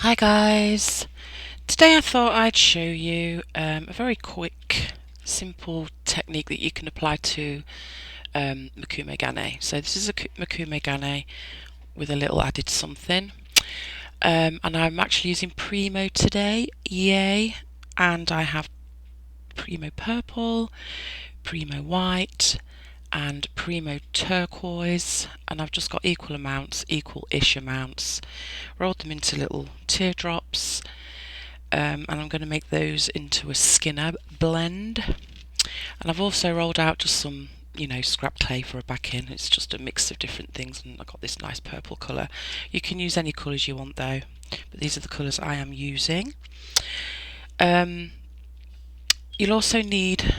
Hi guys, today I thought I'd show you a very quick, simple technique that you can apply to Mokume Gane. So this is a Mokume Gane with a little added something, and I'm actually using Premo today, yay, and I have Premo purple, Premo white, and Premo turquoise, and I've just got equal amounts, equal-ish amounts, rolled them into little teardrops, and I'm going to make those into a Skinner blend. And I've also rolled out just some, scrap clay for a backing. It's just a mix of different things, and I've got this nice purple colour. You can use any colours you want though, but these are the colours I am using. You'll also need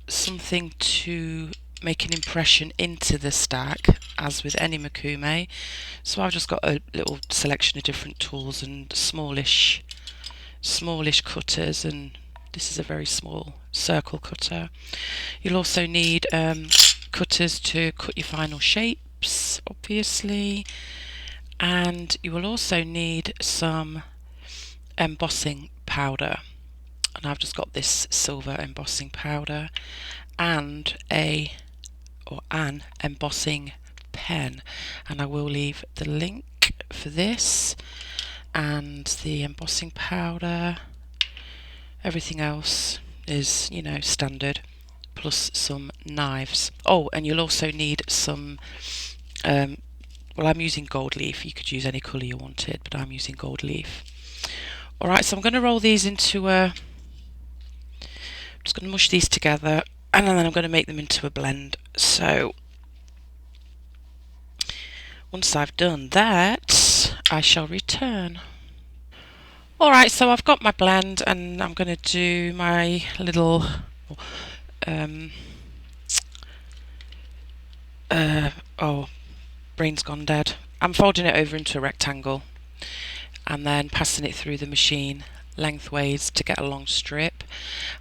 something to make an impression into the stack, as with any Mokume. So I've just got a little selection of different tools and smallish cutters, and this is a very small circle cutter. You'll also need cutters to cut your final shapes, obviously, and you will also need some embossing powder, and I've just got this silver embossing powder and an embossing pen, and I will leave the link for this and the embossing powder. Everything else is, standard, plus some knives. Oh, and you'll also need some, well, I'm using gold leaf. You could use any colour you wanted, but I'm using gold leaf. Alright, so I'm going to roll these into I'm just going to mush these together, and then I'm going to make them into a blend. So once I've done that, I shall return. Alright, so I've got my blend, and I'm going to do my little oh, brain's gone dead. I'm folding it over into a rectangle and then passing it through the machine lengthways to get a long strip,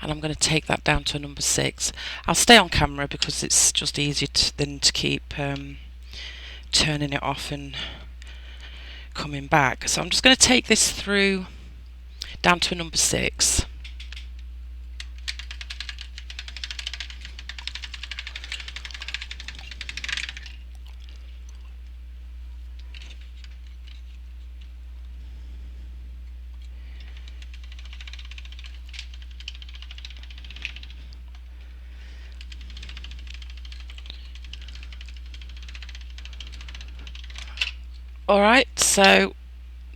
and I'm going to take that down to a number 6. I'll stay on camera because it's just easier than to keep turning it off and coming back. So I'm just going to take this through down to a number 6. Alright, so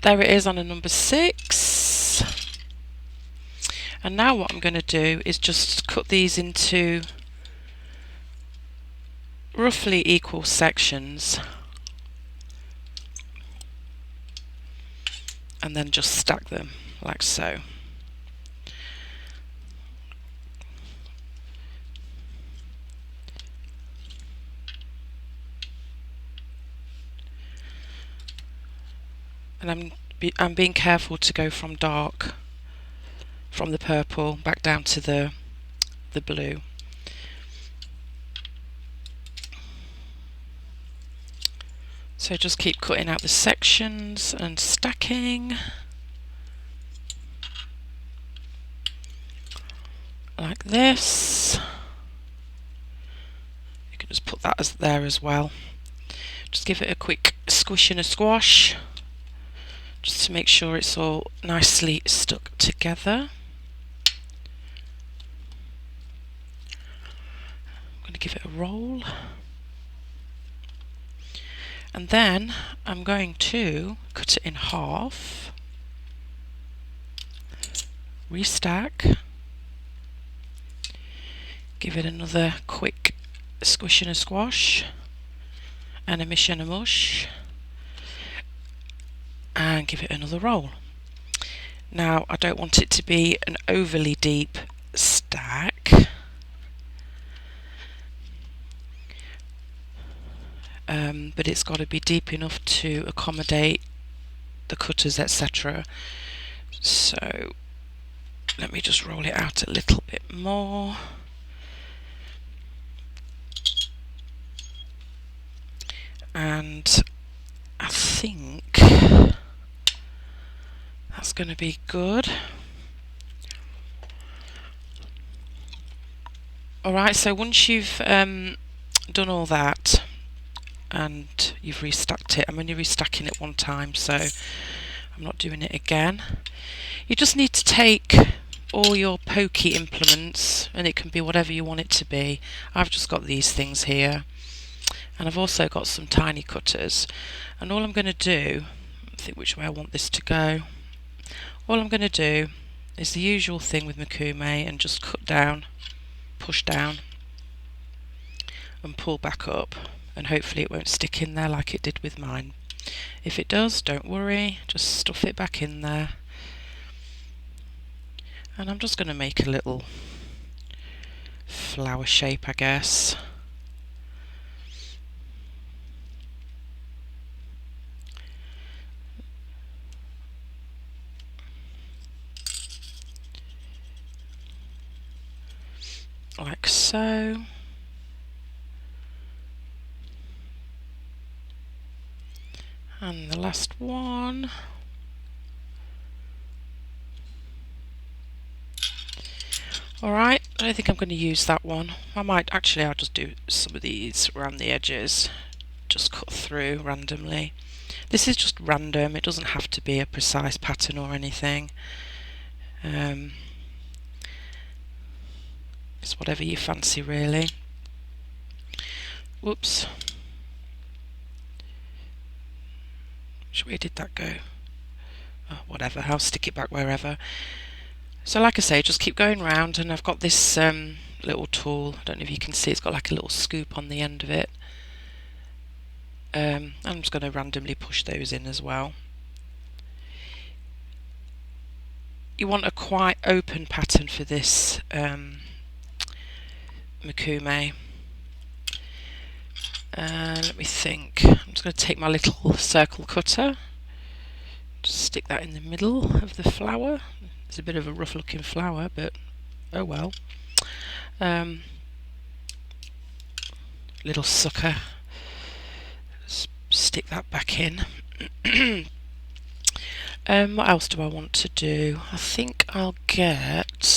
there it is on a number 6. And now what I'm going to do is just cut these into roughly equal sections, and then just stack them like so. And I'm being careful to go from dark, from the purple back down to the blue. So just keep cutting out the sections and stacking like this. You can just put that there as well. Just give it a quick squish and a squash, just to make sure it's all nicely stuck together. I'm going to give it a roll, and then I'm going to cut it in half, restack, give it another quick squish and a squash, and a mish and a mush, and give it another roll. Now I don't want it to be an overly deep stack, but it's got to be deep enough to accommodate the cutters, etc. So let me just roll it out a little bit more. And I think That's going to be good. Alright, so once you've done all that and you've restacked it, I'm only restacking it one time, so I'm not doing it again. You just need to take all your pokey implements, and it can be whatever you want it to be. I've just got these things here, and I've also got some tiny cutters, and all I'm going to do, think which way I want this to go. All I'm going to do is the usual thing with Mokume and just cut down, push down and pull back up, and hopefully it won't stick in there like it did with mine. If it does, don't worry, just stuff it back in there. And I'm just going to make a little flower shape, I guess. Like so. And the last one. Alright, I don't think I'm going to use that one. I'll just do some of these around the edges. Just cut through randomly. This is just random, it doesn't have to be a precise pattern or anything. It's whatever you fancy, really. Whoops. Which way did that go? Oh, whatever, I'll stick it back wherever. So like I say, just keep going round, and I've got this little tool. I don't know if you can see, it's got like a little scoop on the end of it. I'm just going to randomly push those in as well. You want a quite open pattern for this Mokume. Let me think. I'm just going to take my little circle cutter, just stick that in the middle of the flower. It's a bit of a rough looking flower, but oh well. Little sucker. Stick that back in. What else do I want to do? I think I'll get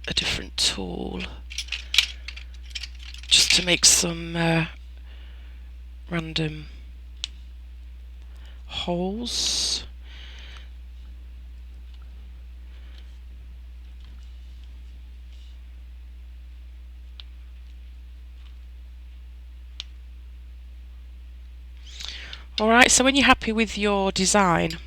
a different tool just to make some random holes. Alright, so when you're happy with your design,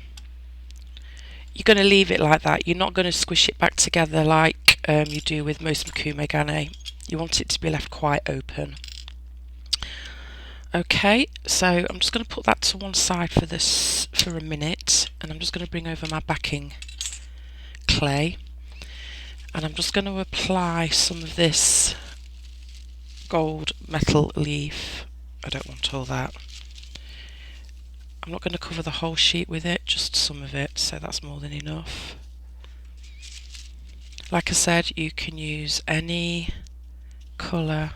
you're going to leave it like that. You're not going to squish it back together like you do with most Mokume Gane. You want it to be left quite open. Okay, so I'm just going to put that to one side for this for a minute, and I'm just going to bring over my backing clay, and I'm just going to apply some of this gold metal leaf. I don't want all that. I'm not going to cover the whole sheet with it, just some of it, so that's more than enough. Like I said, you can use any colour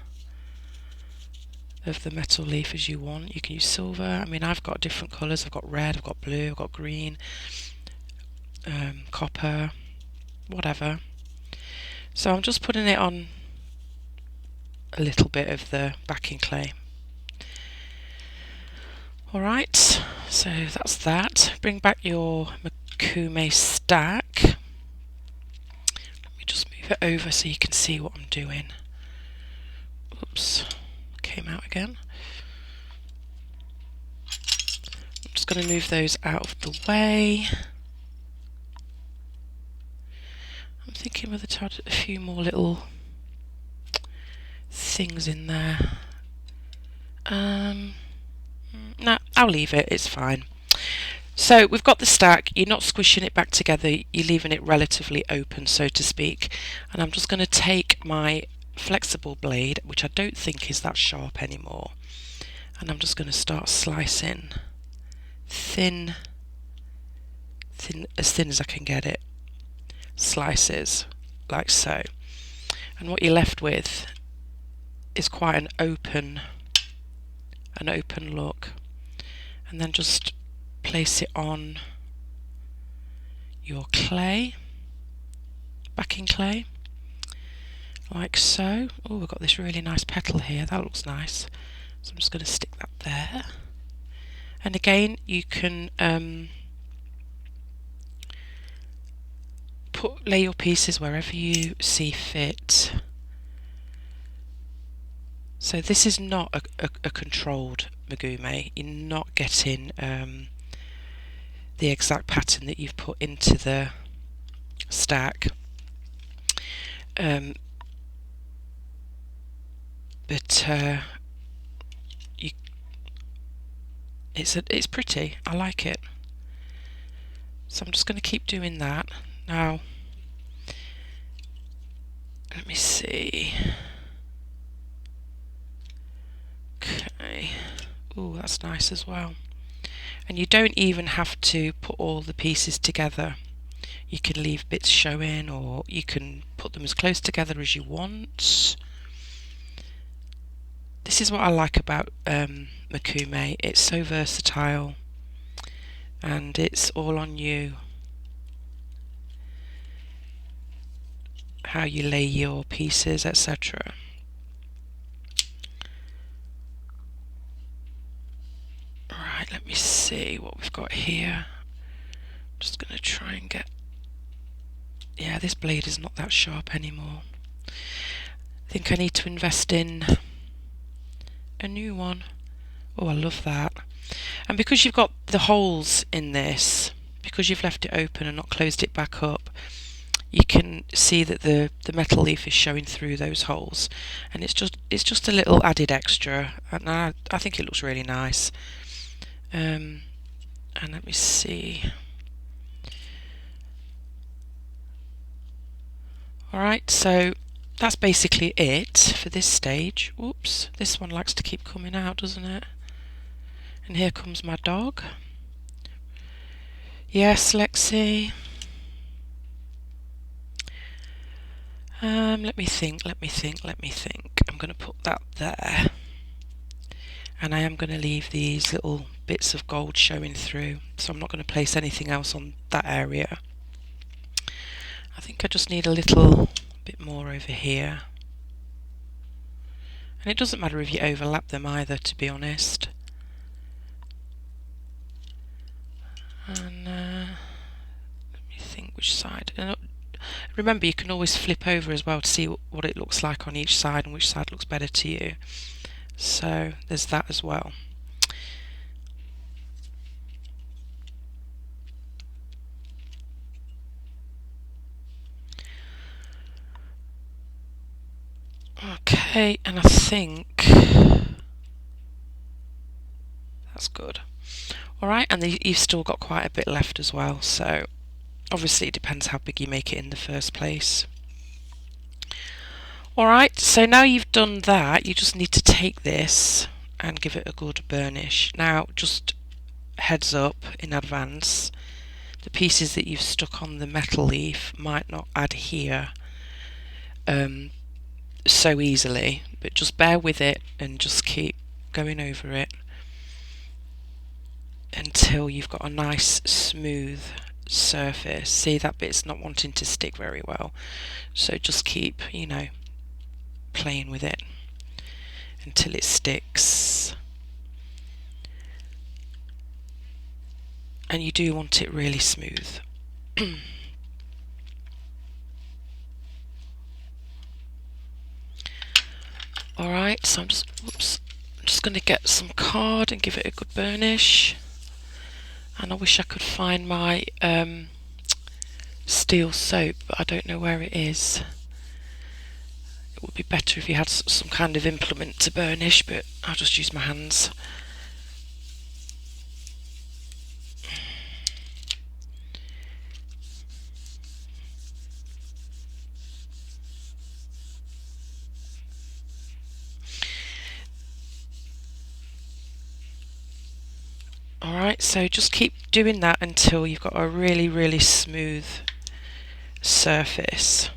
of the metal leaf as you want. You can use silver. I mean, I've got different colours. I've got red, I've got blue, I've got green, copper, whatever. So I'm just putting it on a little bit of the backing clay. Alright, so that's that. Bring back your Mokume stack. Let me just move it over so you can see what I'm doing. Oops, came out again. I'm just going to move those out of the way. I'm thinking whether to add a few more little things in there. No, I'll leave it, it's fine. So we've got the stack, you're not squishing it back together, you're leaving it relatively open, so to speak. And I'm just going to take my flexible blade, which I don't think is that sharp anymore, and I'm just going to start slicing thin, as thin as I can get it, slices like so. And what you're left with is quite an open look. And then just place it on your clay, backing clay, like so. Oh, we've got this really nice petal here, that looks nice. So I'm just going to stick that there. And again, you can lay your pieces wherever you see fit. So this is not a controlled Mokume. You're not getting the exact pattern that you've put into the stack. It's pretty. I like it. So I'm just going to keep doing that. Now, let me see. Okay. Oh, that's nice as well. And you don't even have to put all the pieces together. You can leave bits showing, or you can put them as close together as you want. This is what I like about Mokume. It's so versatile, and it's all on you how you lay your pieces, etc. Right, let me see what we've got here. I'm just going to try and get... Yeah, this blade is not that sharp anymore. I think I need to invest in a new one. Oh, I love that. And because you've got the holes in this, because you've left it open and not closed it back up, you can see that the metal leaf is showing through those holes, and it's just a little added extra, and I think it looks really nice. And let me see. Alright, so that's basically it for this stage. Oops, this one likes to keep coming out, doesn't it? And here comes my dog. Yes, Lexi. Let me think. I'm going to put that there. And I am going to leave these little bits of gold showing through. So I'm not going to place anything else on that area. I think I just need a little bit more over here. And it doesn't matter if you overlap them either, to be honest. And let me think which side. And remember, you can always flip over as well to see what it looks like on each side and which side looks better to you. So there's that as well. Okay, and I think that's good. Alright, and you've still got quite a bit left as well, so obviously it depends how big you make it in the first place. Alright, so now you've done that, you just need to take this and give it a good burnish. Now, just heads up in advance, the pieces that you've stuck on the metal leaf might not adhere so easily, but just bear with it and just keep going over it until you've got a nice smooth surface. See, that bit's not wanting to stick very well, so just keep, you know, playing with it until it sticks. And you do want it really smooth. Alright, so I'm just going to get some card and give it a good burnish. And I wish I could find my steel soap, but I don't know where it is. It would be better if you had some kind of implement to burnish, but I'll just use my hands. Alright, so just keep doing that until you've got a really, really smooth surface.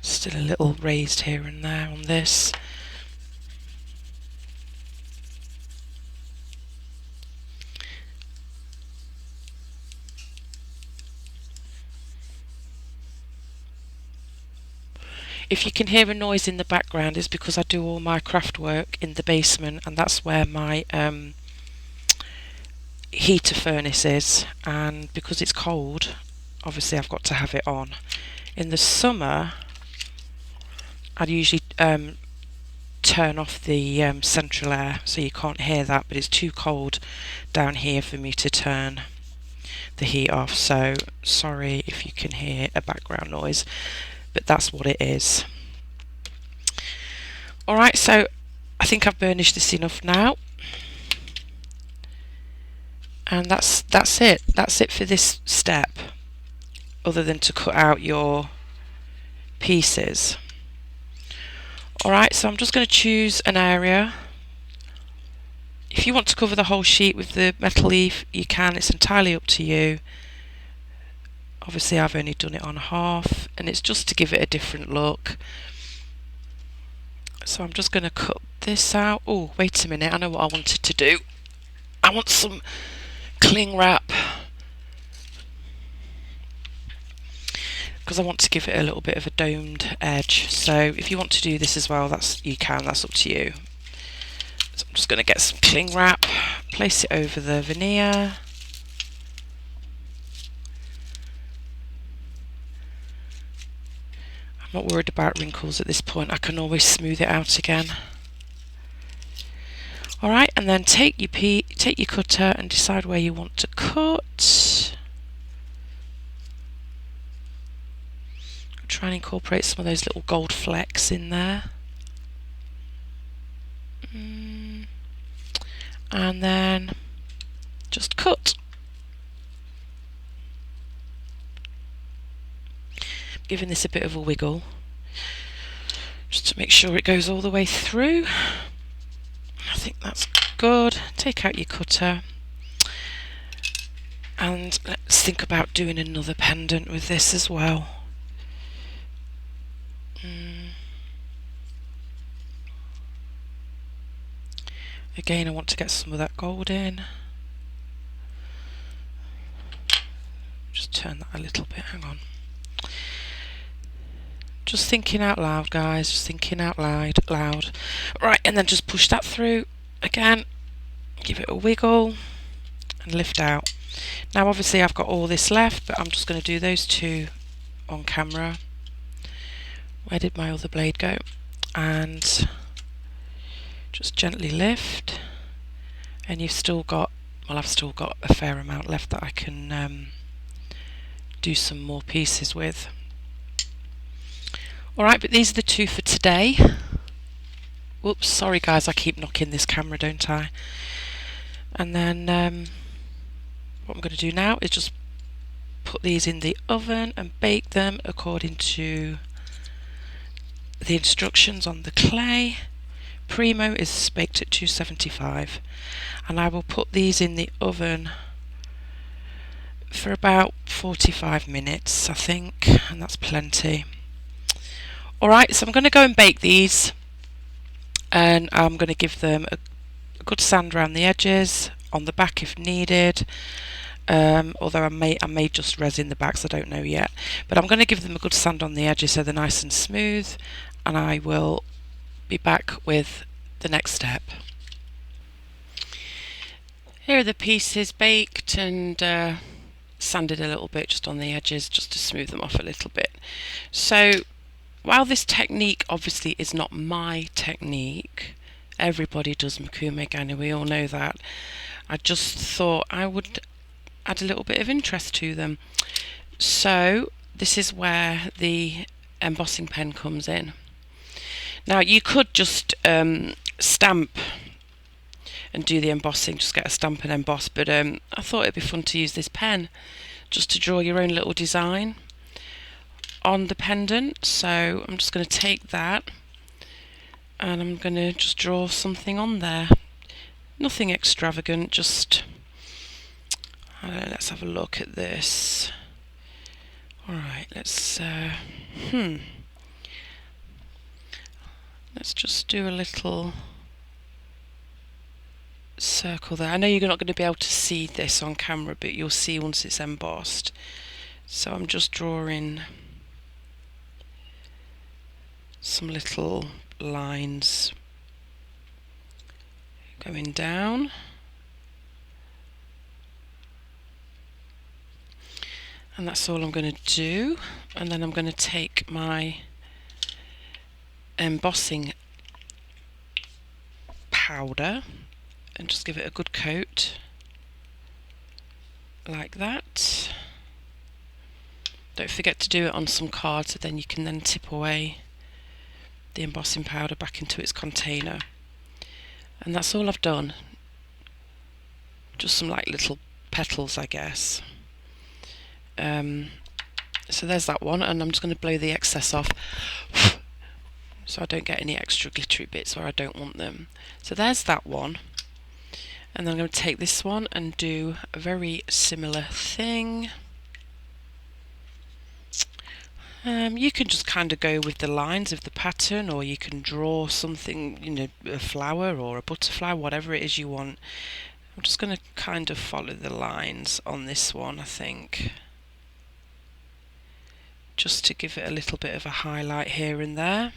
Still a little raised here and there on this. If you can hear a noise in the background, it's because I do all my craft work in the basement, and that's where my heater furnace is, and because it's cold, obviously I've got to have it on. In the summer I'd usually turn off the central air so you can't hear that, but it's too cold down here for me to turn the heat off, so sorry if you can hear a background noise, but that's what it is. Alright, so I think I've burnished this enough now, and that's it. That's it for this step, other than to cut out your pieces. Alright, so I'm just going to choose an area. If you want to cover the whole sheet with the metal leaf, you can. It's entirely up to you. Obviously I've only done it on half, and it's just to give it a different look. So I'm just going to cut this out. Oh, wait a minute, I know what I wanted to do. I want some cling wrap, because I want to give it a little bit of a domed edge. So if you want to do this as well, you can, that's up to you. So I'm just going to get some cling wrap, place it over the veneer. I'm not worried about wrinkles at this point, I can always smooth it out again. Alright, and then take your cutter and decide where you want to cut. Try and incorporate some of those little gold flecks in there. And then just cut. Giving this a bit of a wiggle just to make sure it goes all the way through. I think that's good. Take out your cutter, and let's think about doing another pendant with this as well. Again, I want to get some of that gold in. Just turn that a little bit, hang on. Just thinking out loud, guys, just thinking out loud. Right, and then just push that through again, give it a wiggle, and lift out. Now obviously I've got all this left, but I'm just going to do those two on camera. Where did my other blade go? And just gently lift, and you've still got, well, I've still got a fair amount left that I can do some more pieces with. Alright, but these are the two for today. Whoops, sorry guys, I keep knocking this camera, don't I? And then what I'm going to do now is just put these in the oven and bake them according to the instructions on the clay. Premo is baked at 275, and I will put these in the oven for about 45 minutes, I think, and that's plenty. Alright, so I'm going to go and bake these, and I'm going to give them a good sand around the edges, on the back if needed, although I may just resin the backs, I don't know yet, but I'm going to give them a good sand on the edges so they're nice and smooth, and I will be back with the next step. Here are the pieces baked and sanded a little bit just on the edges, just to smooth them off a little bit. So while this technique obviously is not my technique, everybody does Mokume Gane, we all know that, I just thought I would add a little bit of interest to them. So this is where the embossing pen comes in. Now you could just stamp and do the embossing, just get a stamp and emboss, but I thought it'd be fun to use this pen just to draw your own little design on the pendant. So I'm just going to take that and I'm going to just draw something on there. Nothing extravagant, just, I don't know, let's have a look at this. Alright, let's just do a little circle there. I know you're not going to be able to see this on camera, but you'll see once it's embossed. So I'm just drawing some little lines going down. And that's all I'm going to do. And then I'm going to take my embossing powder and just give it a good coat like that. Don't forget to do it on some cards, so then you can then tip away the embossing powder back into its container. And that's all I've done. Just some like little petals, I guess. So there's that one, and I'm just going to blow the excess off so I don't get any extra glittery bits where I don't want them. So there's that one, and then I'm going to take this one and do a very similar thing. You can just kind of go with the lines of the pattern, or you can draw something, you know, a flower or a butterfly, whatever it is you want. I'm just going to kind of follow the lines on this one, I think, just to give it a little bit of a highlight here and there.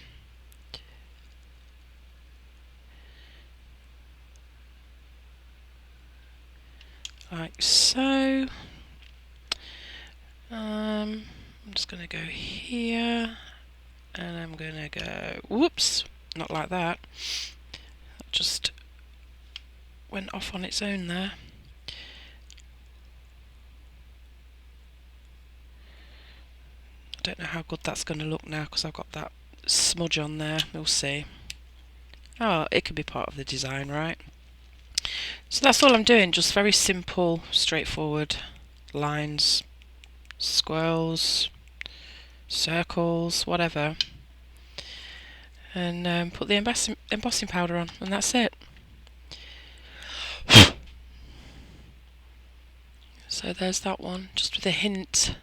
Like so. I'm just going to go here, and I'm going to go, whoops, not like that. That just went off on its own there. I don't know how good that's going to look now because I've got that smudge on there. We'll see. Oh, it could be part of the design, right? So that's all I'm doing, just very simple, straightforward lines, squirrels, circles, whatever. And put the embossing powder on, and that's it. So there's that one, just with a hint.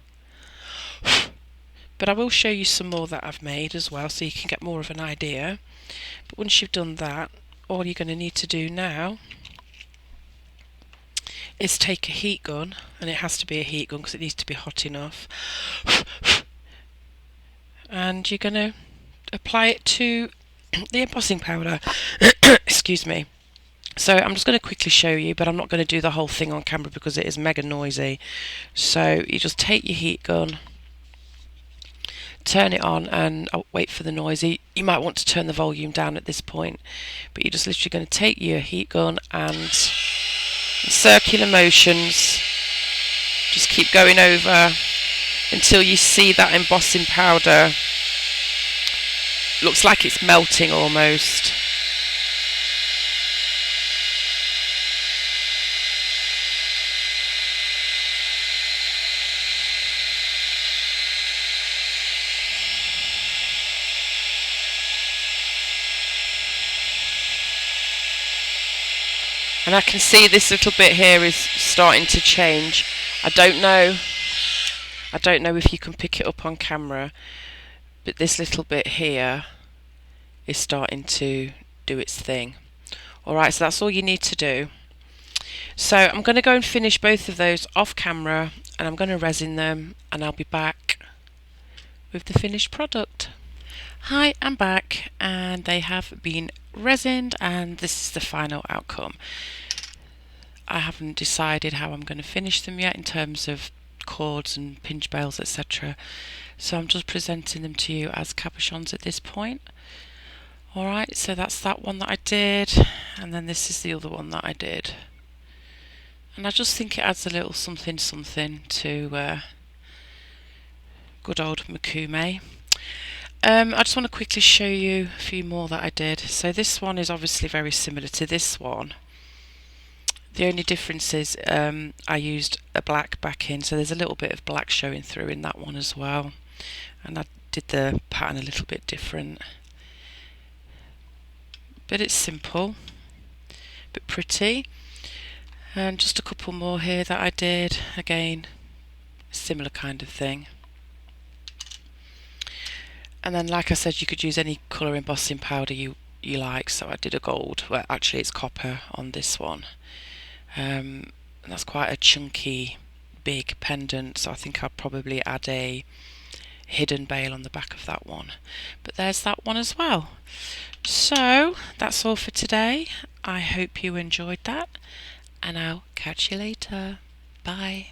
But I will show you some more that I've made as well, so you can get more of an idea. But once you've done that, all you're going to need to do now is take a heat gun, and it has to be a heat gun because it needs to be hot enough. And you're going to apply it to the embossing powder. Excuse me. So I'm just going to quickly show you, but I'm not going to do the whole thing on camera because it is mega noisy. So you just take your heat gun, turn it on, and wait for the noise. You might want to turn the volume down at this point, but you're just literally going to take your heat gun and in circular motions just keep going over until you see that embossing powder looks like it's melting almost. And I can see this little bit here is starting to change. I don't know if you can pick it up on camera, but this little bit here is starting to do its thing. Alright, so that's all you need to do. So I'm going to go and finish both of those off camera, and I'm going to resin them, and I'll be back with the finished product. Hi, I'm back, and they have been resined, and this is the final outcome. I haven't decided how I'm going to finish them yet in terms of cords and pinch bails, etc. So I'm just presenting them to you as cabochons at this point. Alright, so that's that one that I did, and then this is the other one that I did. And I just think it adds a little something to good old Mokume. I just want to quickly show you a few more that I did. So this one is obviously very similar to this one. The only difference is I used a black backing, so there's a little bit of black showing through in that one as well. And I did the pattern a little bit different. But it's simple, but pretty. And just a couple more here that I did. Again, similar kind of thing. And then, like I said, you could use any colour embossing powder you like. So I did a gold. Well, actually it's copper on this one. And that's quite a chunky, big pendant. So I think I'll probably add a hidden bail on the back of that one. But there's that one as well. So that's all for today. I hope you enjoyed that, and I'll catch you later. Bye.